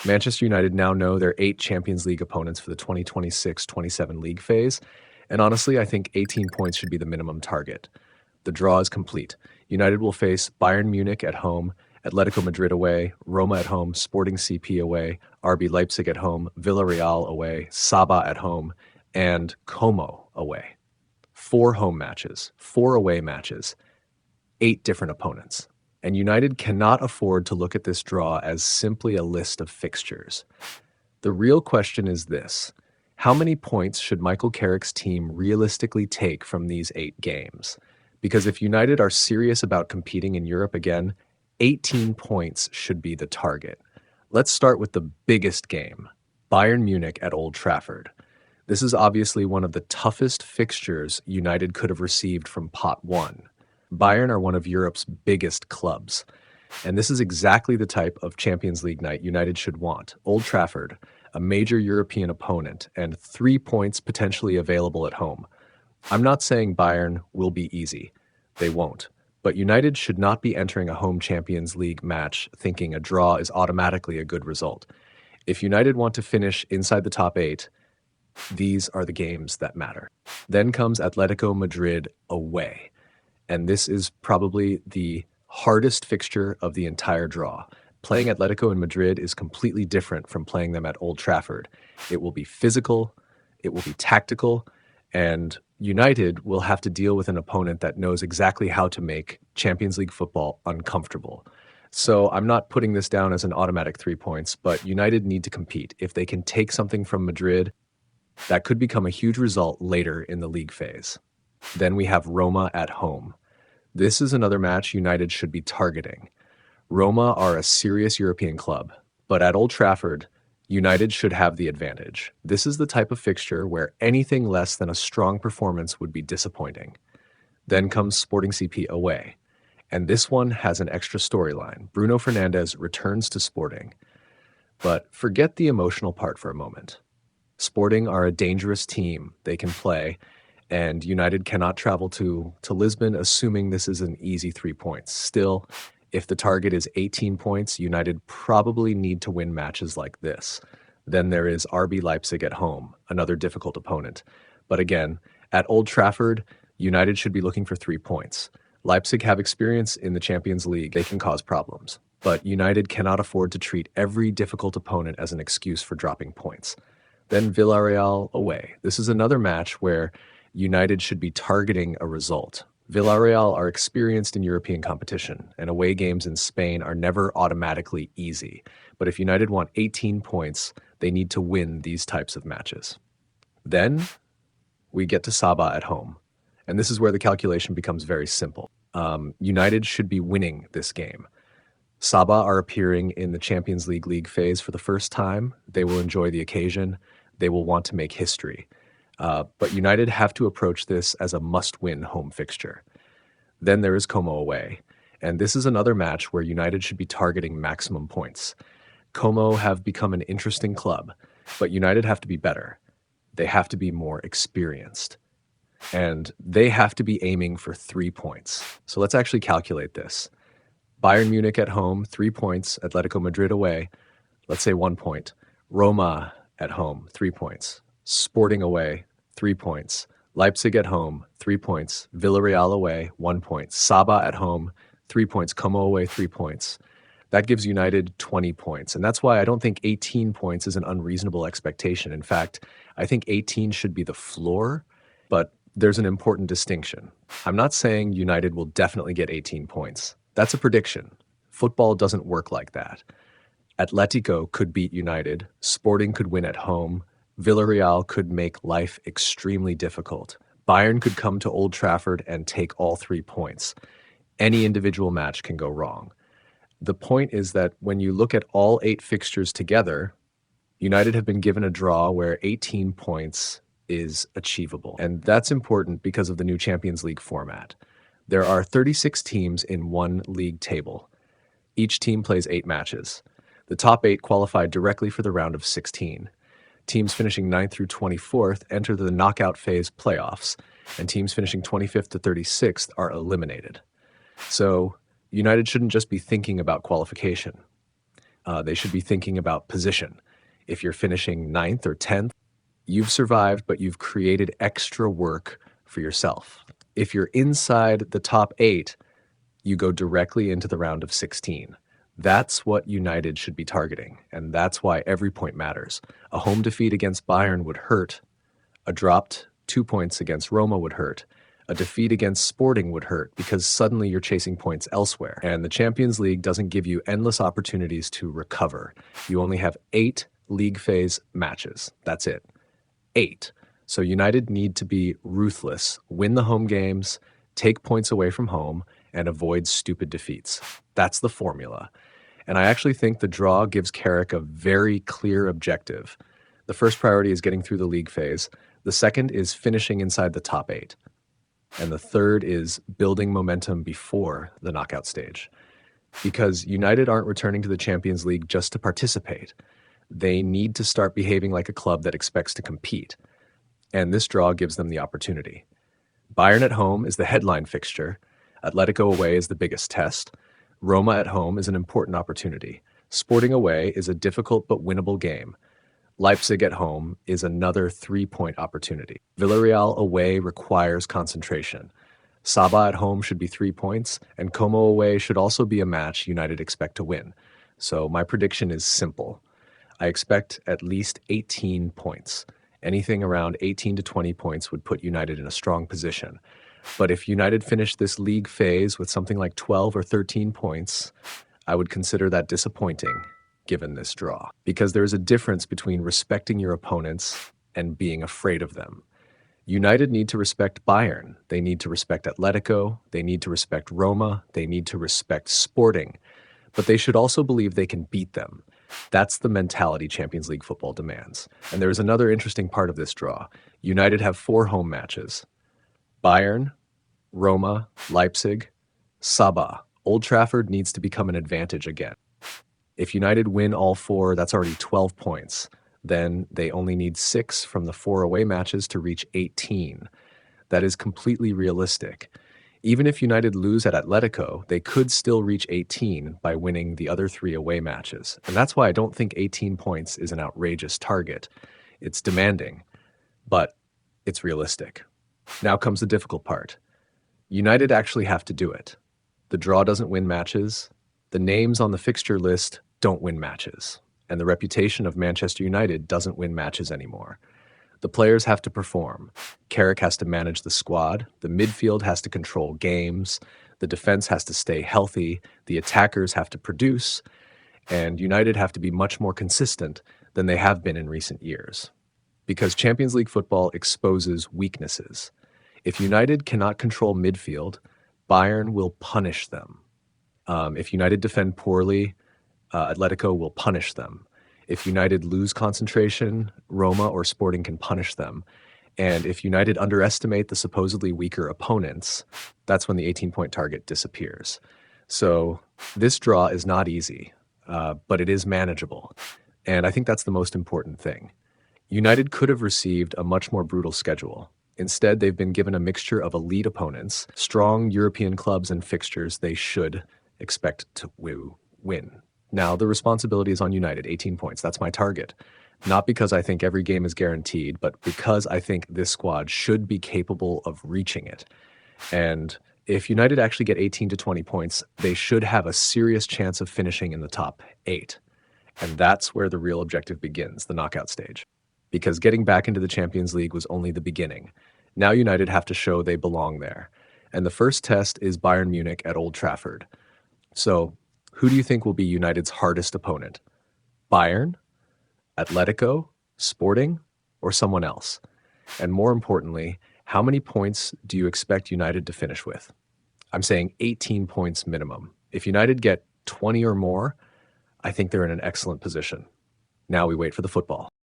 Manchester United now know their 8 Champions League opponents for the 2026-27 league phase, and honestly, I think 18 points should be the minimum target. The draw is complete. United will face Bayern Munich at home, Atletico Madrid away, Roma at home, Sporting CP away, RB Leipzig at home, Villarreal away, Sabah at home, and Como away. 4 home matches, 4 away matches, 8 different opponents. And United cannot afford to look at this draw as simply a list of fixtures. The real question is this: how many points should Michael Carrick's team realistically take from these 8 games? Because if United are serious about competing in Europe again, 18 points should be the target. Let's start with the biggest game, Bayern Munich at Old Trafford. This is obviously one of the toughest fixtures United could have received from Pot 1. Bayern are one of Europe's biggest clubs, and this is exactly the type of Champions League night United should want. Old Trafford, a major European opponent, and 3 points potentially available at home. I'm not saying Bayern will be easy. They won't. But United should not be entering a home Champions League match thinking a draw is automatically a good result. If United want to finish inside the top 8, these are the games that matter. Then comes Atletico Madrid away. And this is probably the hardest fixture of the entire draw. Playing Atletico in Madrid is completely different from playing them at Old Trafford. It will be physical, it will be tactical, and United will have to deal with an opponent that knows exactly how to make Champions League football uncomfortable. So I'm not putting this down as an automatic 3 points, but United need to compete. If they can take something from Madrid, that could become a huge result later in the league phase. Then we have Roma at home. This is another match United should be targeting. Roma are a serious European club, but at Old Trafford, United should have the advantage. This is the type of fixture where anything less than a strong performance would be disappointing. Then comes Sporting CP away, and this one has an extra storyline. Bruno Fernandes returns to Sporting. But forget the emotional part for a moment. Sporting are a dangerous team. They can play, and United cannot travel to Lisbon assuming this is an easy 3 points. Still, if the target is 18 points, United probably need to win matches like this. Then there is RB Leipzig at home, another difficult opponent. But again, at Old Trafford, United should be looking for 3 points. Leipzig have experience in the Champions League. They can cause problems. But United cannot afford to treat every difficult opponent as an excuse for dropping points. Then Villarreal away. This is another match where United should be targeting a result. Villarreal are experienced in European competition, and away games in Spain are never automatically easy. But if United want 18 points, they need to win these types of matches. Then we get to Sabah at home, and this is where the calculation becomes very simple. United should be winning this game. Sabah are appearing in the Champions League league phase for the first time. They will enjoy the occasion. They will want to make history. But United have to approach this as a must-win home fixture. Then there is Como away, and this is another match where United should be targeting maximum points. Como have become an interesting club, but United have to be better. They have to be more experienced, and they have to be aiming for 3 points. So let's actually calculate this. Bayern Munich at home, 3 points. Atletico Madrid away, let's say 1 point. Roma at home, 3 points. Sporting away, 3 points. Leipzig at home, 3 points. Villarreal away, 1 point. Sabah at home, 3 points. Como away, 3 points. That gives United 20 points. And that's why I don't think 18 points is an unreasonable expectation. In fact, I think 18 should be the floor, but there's an important distinction. I'm not saying United will definitely get 18 points. That's a prediction. Football doesn't work like that. Atletico could beat United. Sporting could win at home. Villarreal could make life extremely difficult. Bayern could come to Old Trafford and take all 3 points. Any individual match can go wrong. The point is that when you look at all 8 fixtures together, United have been given a draw where 18 points is achievable. And that's important because of the new Champions League format. There are 36 teams in one league table. Each team plays 8 matches. The top 8 qualify directly for the round of 16. Teams finishing 9th through 24th enter the knockout phase playoffs, and teams finishing 25th to 36th are eliminated. So United shouldn't just be thinking about qualification. They should be thinking about position. If you're finishing ninth or 10th, you've survived, but you've created extra work for yourself. If you're inside the top 8, you go directly into the round of 16. That's what United should be targeting, and that's why every point matters. A home defeat against Bayern would hurt. A dropped 2 points against Roma would hurt. A defeat against Sporting would hurt because suddenly you're chasing points elsewhere. And the Champions League doesn't give you endless opportunities to recover. You only have 8 league phase matches. That's it. 8. So United need to be ruthless, win the home games, take points away from home, and avoid stupid defeats. That's the formula. And I actually think the draw gives Carrick a very clear objective. The first priority is getting through the league phase. The second is finishing inside the top 8. And the third is building momentum before the knockout stage. Because United aren't returning to the Champions League just to participate. They need to start behaving like a club that expects to compete. And this draw gives them the opportunity. Bayern at home is the headline fixture. Atletico away is the biggest test. Roma at home is an important opportunity. Sporting away is a difficult but winnable game. Leipzig at home is another 3-point opportunity. Villarreal away requires concentration. Sabah at home should be 3 points, and Como away should also be a match United expect to win. So my prediction is simple. I expect at least 18 points. Anything around 18 to 20 points would put United in a strong position. But if United finished this league phase with something like 12 or 13 points, I would consider that disappointing given this draw. Because there is a difference between respecting your opponents and being afraid of them. United need to respect Bayern. They need to respect Atletico. They need to respect Roma. They need to respect Sporting. But they should also believe they can beat them. That's the mentality Champions League football demands. And there is another interesting part of this draw. United have 4 home matches. Bayern, Roma, Leipzig, Sabah. Old Trafford needs to become an advantage again. If United win all 4, that's already 12 points. Then they only need 6 from the 4 away matches to reach 18. That is completely realistic. Even if United lose at Atletico, they could still reach 18 by winning the other 3 away matches. And that's why I don't think 18 points is an outrageous target. It's demanding, but it's realistic. Now comes the difficult part. United actually have to do it. The draw doesn't win matches. The names on the fixture list don't win matches. And the reputation of Manchester United doesn't win matches anymore. The players have to perform. Carrick has to manage the squad. The midfield has to control games. The defense has to stay healthy. The attackers have to produce. And United have to be much more consistent than they have been in recent years. Because Champions League football exposes weaknesses. If United cannot control midfield, Bayern will punish them. If United defend poorly, Atletico will punish them. If United lose concentration, Roma or Sporting can punish them. And if United underestimate the supposedly weaker opponents, that's when the 18-point target disappears. So this draw is not easy, but it is manageable. And I think that's the most important thing. United could have received a much more brutal schedule. Instead, they've been given a mixture of elite opponents, strong European clubs and fixtures they should expect to win. Now, the responsibility is on United, 18 points. That's my target. Not because I think every game is guaranteed, but because I think this squad should be capable of reaching it. And if United actually get 18 to 20 points, they should have a serious chance of finishing in the top 8. And that's where the real objective begins, the knockout stage. Because getting back into the Champions League was only the beginning. Now United have to show they belong there. And the first test is Bayern Munich at Old Trafford. So, who do you think will be United's hardest opponent? Bayern, Atletico, Sporting, or someone else? And more importantly, how many points do you expect United to finish with? I'm saying 18 points minimum. If United get 20 or more, I think they're in an excellent position. Now we wait for the football.